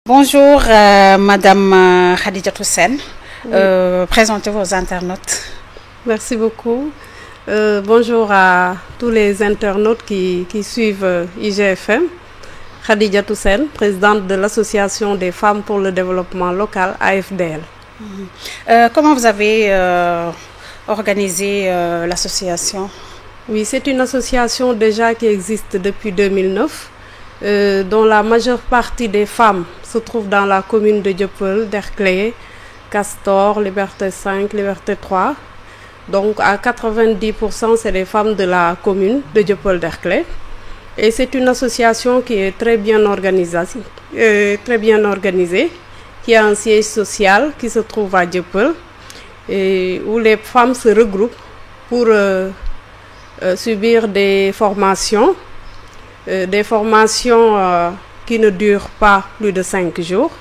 Bonjour, Madame Khadijatou Sène. Présentez vos internautes. Merci beaucoup. Bonjour à tous les internautes qui suivent IGFM. Khadijatou Sène, présidente de l'Association des femmes pour le développement local, AFDL. Comment vous avez organisé l'association? Oui, c'est une association déjà qui existe depuis 2009, dont la majeure partie des femmes se trouve dans la commune de Dieuppeul, Derklé, Castor, Liberté 5, Liberté 3. Donc à 90%, c'est des femmes de la commune de Dieuppeul-Derklé. Et c'est une association qui est très bien organisée, qui a un siège social qui se trouve à Dieuppeul, et où les femmes se regroupent pour subir des formations qui ne durent pas plus de 5 jours.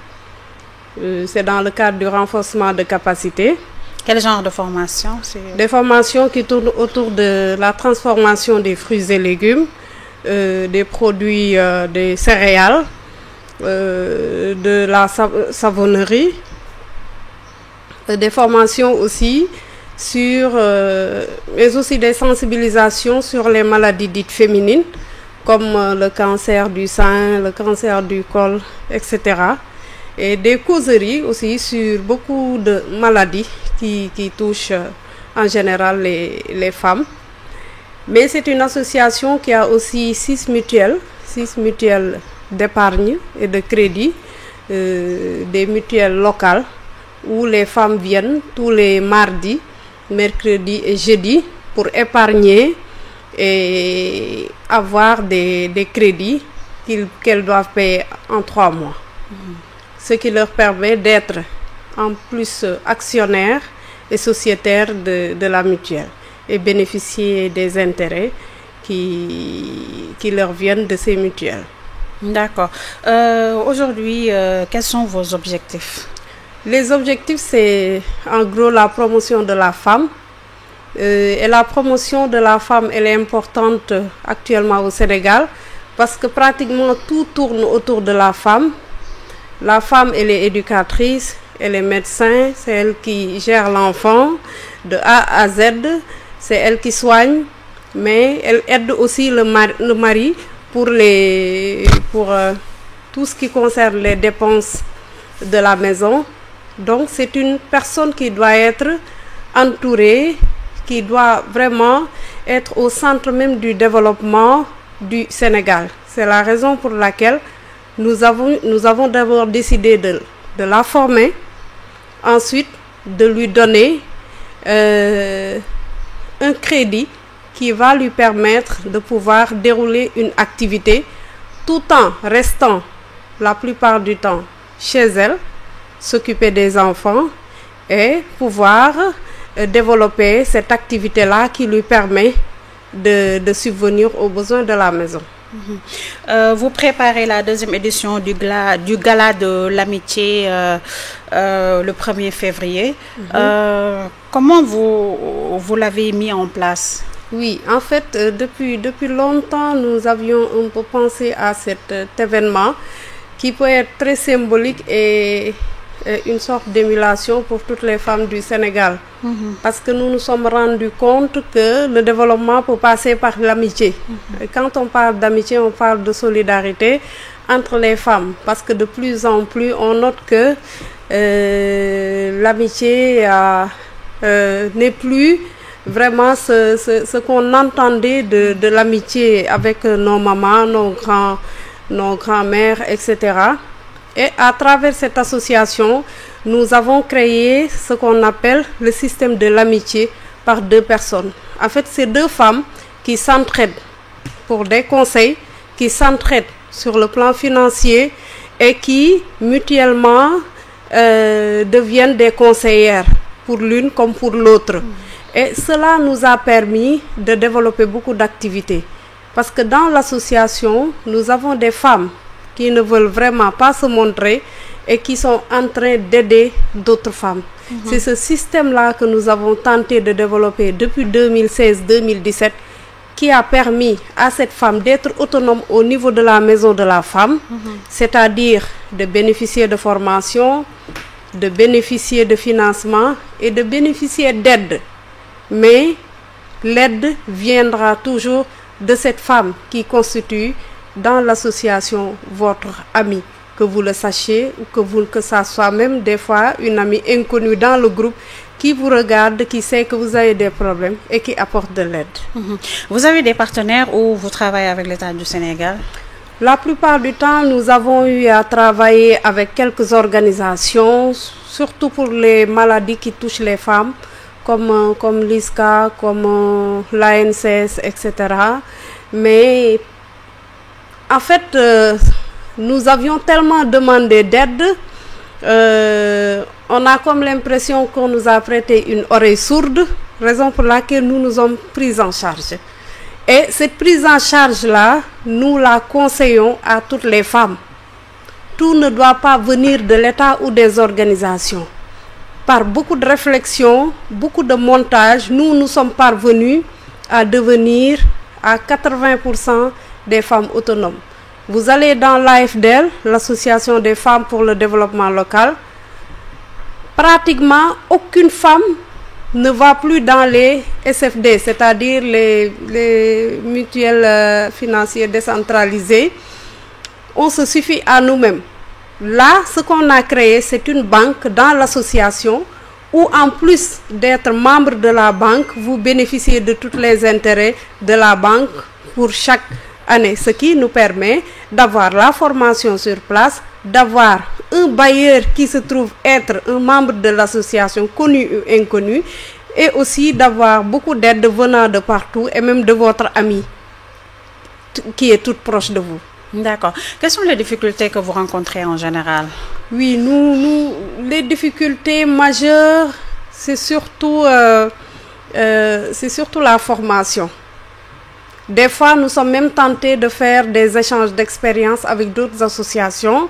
C'est dans le cadre du renforcement de capacité. Quel genre de formation? Des formations qui tournent autour de la transformation des fruits et légumes, des produits, des céréales, de la savonnerie, des formations aussi mais aussi des sensibilisations sur les maladies dites féminines, comme le cancer du sein, le cancer du col, etc. Et des causeries aussi sur beaucoup de maladies qui touchent en général les femmes. Mais c'est une association qui a aussi 6 mutuelles d'épargne et de crédit, des mutuelles locales où les femmes viennent tous les mardis, mercredis et jeudis pour épargner et avoir des crédits qu'elles doivent payer en 3 mois. Ce qui leur permet d'être en plus actionnaires et sociétaires de la mutuelle et bénéficier des intérêts qui leur viennent de ces mutuelles. D'accord. Aujourd'hui, quels sont vos objectifs? Les objectifs, c'est en gros la promotion de la femme. Et la promotion de la femme, elle est importante actuellement au Sénégal parce que pratiquement tout tourne autour de la femme. La femme, elle est éducatrice, elle est médecin, c'est elle qui gère l'enfant de A à Z, c'est elle qui soigne, mais elle aide aussi le mari pour tout ce qui concerne les dépenses de la maison. Donc c'est une personne qui doit être entourée, qui doit vraiment être au centre même du développement du Sénégal. C'est la raison pour laquelle nous avons d'abord décidé de la former, ensuite de lui donner un crédit qui va lui permettre de pouvoir dérouler une activité tout en restant la plupart du temps chez elle, s'occuper des enfants et pouvoir développer cette activité-là qui lui permet de subvenir aux besoins de la maison. Vous préparez la 2e édition du gala de l'amitié le 1er février. Comment vous l'avez mis en place? Oui, en fait, depuis longtemps, nous avions un peu pensé à cet événement qui peut être très symbolique et une sorte d'émulation pour toutes les femmes du Sénégal. Parce que nous nous sommes rendus compte que le développement peut passer par l'amitié. Et quand on parle d'amitié, on parle de solidarité entre les femmes. Parce que de plus en plus, on note que l'amitié n'est plus vraiment ce qu'on entendait de l'amitié avec nos mamans, nos grands-mères, etc. Et à travers cette association, nous avons créé ce qu'on appelle le système de l'amitié par 2 personnes. En fait, c'est 2 femmes qui s'entraident pour des conseils, qui s'entraident sur le plan financier et qui mutuellement deviennent des conseillères pour l'une comme pour l'autre. Et cela nous a permis de développer beaucoup d'activités. Parce que dans l'association, nous avons des femmes qui ne veulent vraiment pas se montrer et qui sont en train d'aider d'autres femmes. C'est ce système-là que nous avons tenté de développer depuis 2016-2017 qui a permis à cette femme d'être autonome au niveau de la maison de la femme, c'est-à-dire de bénéficier de formation, de bénéficier de financement et de bénéficier d'aide. Mais l'aide viendra toujours de cette femme qui constitue dans l'association votre amie, que vous le sachiez ou que ça soit même des fois une amie inconnue dans le groupe qui vous regarde, qui sait que vous avez des problèmes et qui apporte de l'aide. Vous avez des partenaires ou vous travaillez avec l'État du Sénégal? La plupart du temps, nous avons eu à travailler avec quelques organisations, surtout pour les maladies qui touchent les femmes, comme l'ISCA, comme l'ANCS, etc. Mais en fait, nous avions tellement demandé d'aide, on a comme l'impression qu'on nous a prêté une oreille sourde, raison pour laquelle nous nous sommes pris en charge. Et cette prise en charge-là, nous la conseillons à toutes les femmes. Tout ne doit pas venir de l'État ou des organisations. Par beaucoup de réflexions, beaucoup de montage, nous sommes parvenus à devenir à 80% des femmes autonomes. Vous allez dans l'AFDL, l'Association des femmes pour le développement local, pratiquement aucune femme ne va plus dans les SFD, c'est-à-dire les mutuelles financières décentralisées. On se suffit à nous-mêmes. Là, ce qu'on a créé, c'est une banque dans l'association où, en plus d'être membre de la banque, vous bénéficiez de tous les intérêts de la banque pour chaque année, ce qui nous permet d'avoir la formation sur place, d'avoir un bailleur qui se trouve être un membre de l'association, connu ou inconnu, et aussi d'avoir beaucoup d'aide venant de partout et même de votre amie qui est toute proche de vous. D'accord. Quelles sont les difficultés que vous rencontrez en général? Oui, les difficultés majeures, c'est surtout la formation. Des fois, nous sommes même tentés de faire des échanges d'expériences avec d'autres associations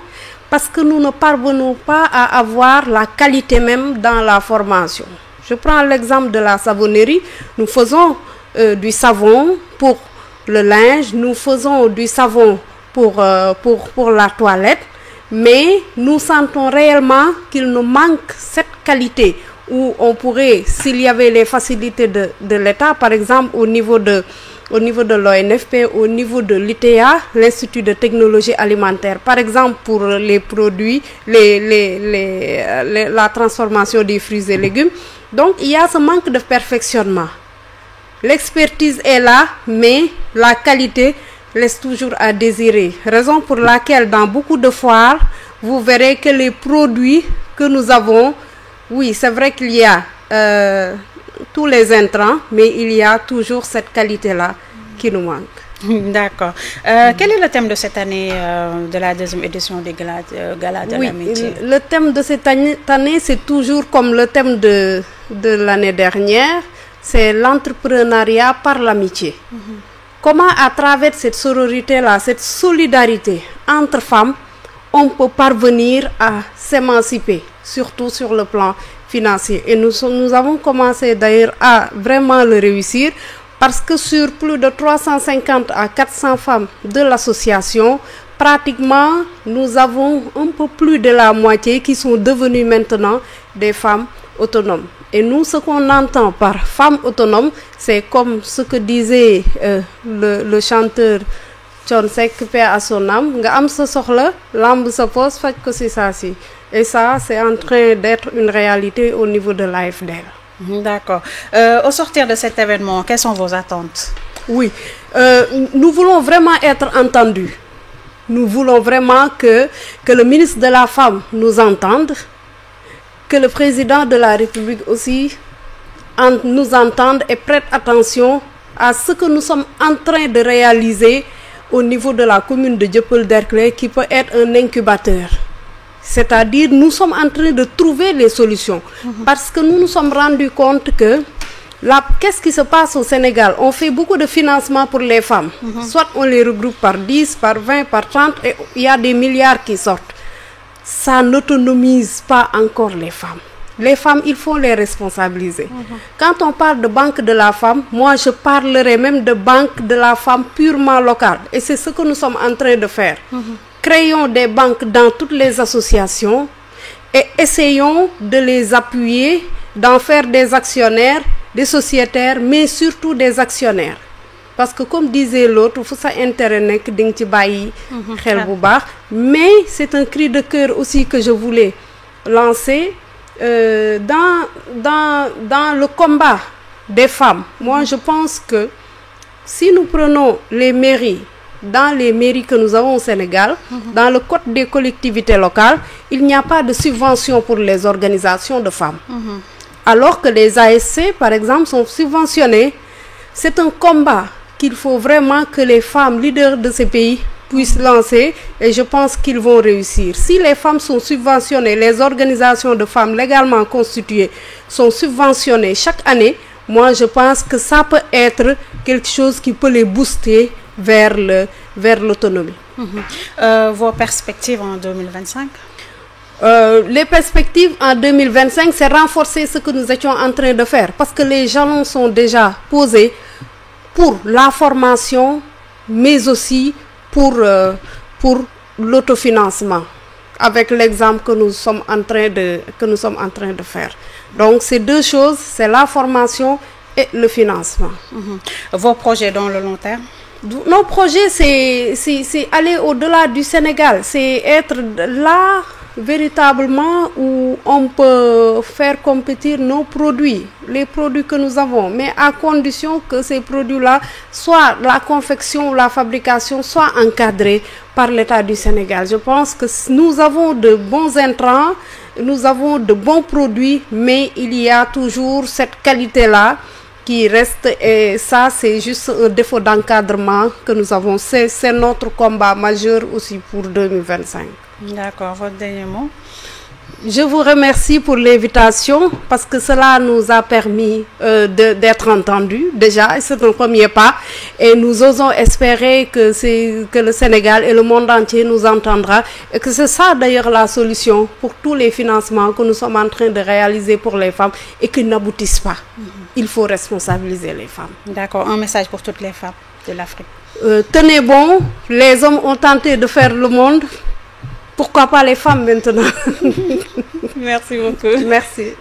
parce que nous ne parvenons pas à avoir la qualité même dans la formation. Je prends l'exemple de la savonnerie. Nous faisons du savon pour le linge, nous faisons du savon pour la toilette, mais nous sentons réellement qu'il nous manque cette qualité où on pourrait, s'il y avait les facilités de l'État, par exemple au niveau de l'ONFP, au niveau de l'ITA, l'Institut de technologie alimentaire, par exemple pour les produits, la transformation des fruits et légumes. Donc il y a ce manque de perfectionnement. L'expertise est là, mais la qualité laisse toujours à désirer. Raison pour laquelle dans beaucoup de foires, vous verrez que les produits que nous avons, oui, c'est vrai qu'il y a tous les intrants, mais il y a toujours cette qualité-là qui nous manque. D'accord. Quel est le thème de cette année, de la deuxième édition des Galas de l'amitié? Le thème de cette année, c'est toujours comme le thème de l'année dernière, c'est l'entrepreneuriat par l'amitié. Comment à travers cette sororité-là, cette solidarité entre femmes, on peut parvenir à s'émanciper, surtout sur le plan financier. Et nous avons commencé d'ailleurs à vraiment le réussir parce que sur plus de 350 à 400 femmes de l'association, pratiquement nous avons un peu plus de la moitié qui sont devenues maintenant des femmes autonomes. Et nous, ce qu'on entend par femme autonome, c'est comme ce que disait le chanteur Thione Seck, paix à son âme, nga am sa soxla, lamb sa poos, faj ko si saa si. Et ça, c'est en train d'être une réalité au niveau de l'AFDL. D'accord. Au sortir de cet événement, quelles sont vos attentes? Oui, nous voulons vraiment être entendus. Nous voulons vraiment que le ministre de la Femme nous entende, que le président de la République aussi nous entende et prête attention à ce que nous sommes en train de réaliser au niveau de la commune de Dieuppeul-Derklé, qui peut être un incubateur. C'est-à-dire, nous sommes en train de trouver les solutions. Parce que nous nous sommes rendus compte que qu'est-ce qui se passe au Sénégal? On fait beaucoup de financement pour les femmes. Soit on les regroupe par 10, par 20, par 30, et il y a des milliards qui sortent. Ça n'autonomise pas encore les femmes. Les femmes, il faut les responsabiliser. Quand on parle de banque de la femme, moi je parlerai même de banque de la femme purement locale. Et c'est ce que nous sommes en train de faire. créons des banques dans toutes les associations et essayons de les appuyer, d'en faire des actionnaires, des sociétaires, mais surtout des actionnaires. Parce que comme disait l'autre, fu sa intérêt nekk di nga ci bàyyi xel bu baax. Mais c'est un cri de cœur aussi que je voulais lancer dans le combat des femmes. Moi, je pense que si nous prenons les mairies, dans les mairies que nous avons au Sénégal, dans le code des collectivités locales, il n'y a pas de subvention pour les organisations de femmes. Alors que les ASC, par exemple, sont subventionnés. C'est un combat qu'il faut vraiment que les femmes leaders de ces pays puissent lancer et je pense qu'ils vont réussir. Si les femmes sont subventionnées, les organisations de femmes légalement constituées sont subventionnées chaque année, moi je pense que ça peut être quelque chose qui peut les booster vers l'autonomie. Vos perspectives en 2025? Les perspectives en 2025, c'est renforcer ce que nous étions en train de faire parce que les jalons sont déjà posés pour la formation, mais aussi pour l'autofinancement, avec l'exemple que nous sommes en train de faire. Donc, ces deux choses, c'est la formation et le financement. Vos projets dans le long terme? Nos projets, c'est aller au-delà du Sénégal, c'est être là véritablement où on peut faire compétir nos produits, les produits que nous avons, mais à condition que ces produits-là, soit la confection ou la fabrication, soit encadrés par l'État du Sénégal. Je pense que nous avons de bons intrants, nous avons de bons produits, mais il y a toujours cette qualité-là qui reste et ça, c'est juste un défaut d'encadrement que nous avons. C'est notre combat majeur aussi pour 2025. D'accord, votre dernier mot? Je vous remercie pour l'invitation parce que cela nous a permis d'être entendus déjà, c'est un premier pas et nous osons espérer que le Sénégal et le monde entier nous entendra et que c'est ça d'ailleurs la solution pour tous les financements que nous sommes en train de réaliser pour les femmes et qui n'aboutissent pas. Il faut responsabiliser les femmes. D'accord, un message pour toutes les femmes de l'Afrique. Tenez bon, les hommes ont tenté de faire le monde. Pourquoi pas les femmes maintenant? Merci beaucoup. Merci.